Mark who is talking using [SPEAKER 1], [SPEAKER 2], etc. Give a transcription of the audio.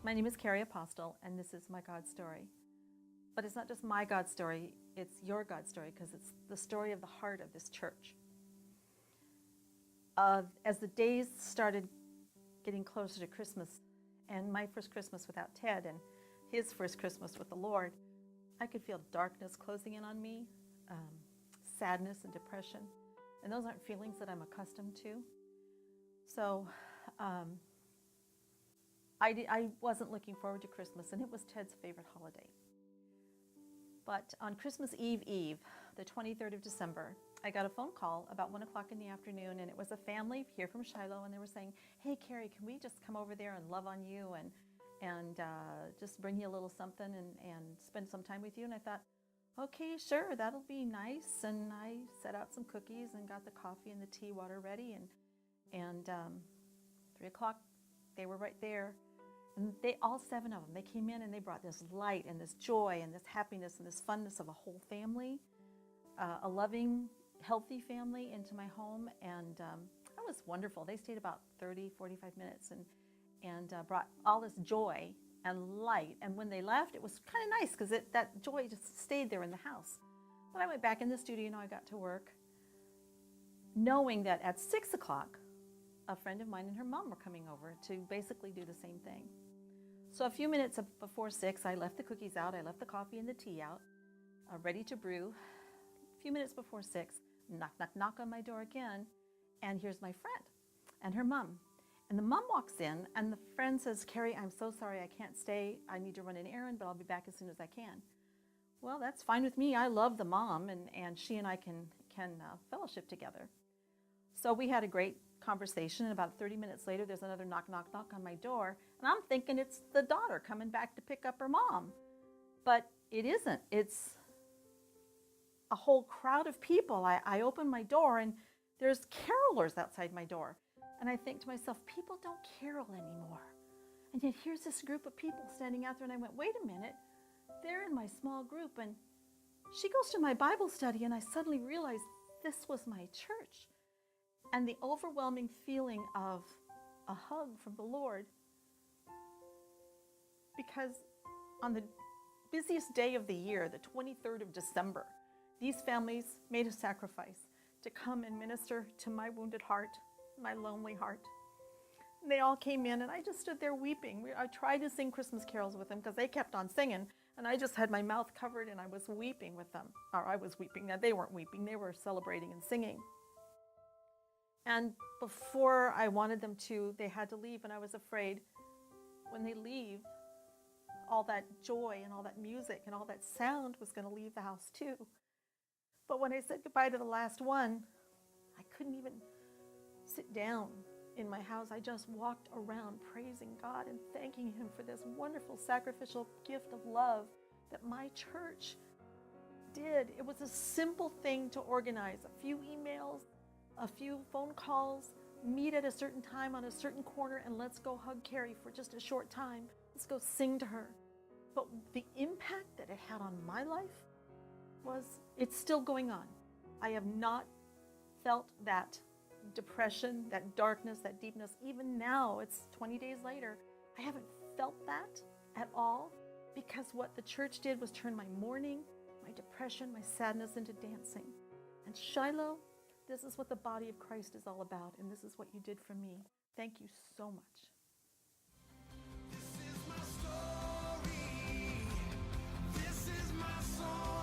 [SPEAKER 1] My name is Cari Apostle, and this is my God story. But it's not just my God story, it's your God story, because it's the story of the heart of this church. As the days started getting closer to Christmas, and my first Christmas without Ted, and his first Christmas with the Lord, I could feel darkness closing in on me, sadness and depression. And those aren't feelings that I'm accustomed to. So I wasn't looking forward to Christmas, and it was Ted's favorite holiday. But on Christmas Eve, the 23rd of December, I got a phone call about 1 o'clock in the afternoon, and it was a family here from Shiloh, and they were saying, "Hey, Cari, can we just come over there and love on you and just bring you a little something and spend some time with you?" And I thought, okay, sure, that'll be nice. And I set out some cookies and got the coffee and the tea water ready, and 3 o'clock, they were right there. And all 7 of them, they came in and they brought this light and this joy and this happiness and this funness of a whole family, a loving, healthy family into my home. And that was wonderful. They stayed about 30, 45 minutes and brought all this joy and light. And when they left, it was kind of nice because that joy just stayed there in the house. But I went back in the studio, I got to work, knowing that at 6 o'clock, a friend of mine and her mom were coming over to basically do the same thing. So a few minutes before 6, I left the cookies out, I left the coffee and the tea out, ready to brew. A few minutes before 6, knock, knock, knock on my door again, and here's my friend and her mom. And the mom walks in, and the friend says, "Cari, I'm so sorry, I can't stay. I need to run an errand, but I'll be back as soon as I can." Well, that's fine with me. I love the mom, and she and I can fellowship together. So we had a great conversation, and about 30 minutes later, there's another knock, knock, knock on my door, and I'm thinking it's the daughter coming back to pick up her mom. But it isn't. It's a whole crowd of people. I open my door, and there's carolers outside my door. And I think to myself, people don't carol anymore. And yet here's this group of people standing out there, and I went, wait a minute, they're in my small group, and she goes to my Bible study, and I suddenly realized this was my church. And the overwhelming feeling of a hug from the Lord, because on the busiest day of the year, the 23rd of December, these families made a sacrifice to come and minister to my wounded heart, my lonely heart. And they all came in, and I just stood there weeping. I tried to sing Christmas carols with them because they kept on singing, and I just had my mouth covered, and I was weeping with them. Or I was weeping. Now, they weren't weeping. They were celebrating and singing. And before I wanted them to, they had to leave, and I was afraid when they leave, all that joy and all that music and all that sound was going to leave the house too. But when I said goodbye to the last one, I couldn't even sit down in my house. I just walked around praising God and thanking Him for this wonderful sacrificial gift of love that my church did. It was a simple thing to organize. A few emails, a few phone calls, meet at a certain time on a certain corner, and let's go hug Cari for just a short time. Let's go sing to her. But the impact that it had on my life it's still going on. I have not felt that depression, that darkness, that deepness. Even now, it's 20 days later, I haven't felt that at all, because what the church did was turn my mourning, my depression, my sadness into dancing. And Shiloh, this is what the body of Christ is all about, and this is what you did for me. Thank you so much.
[SPEAKER 2] This is my story. This is my song.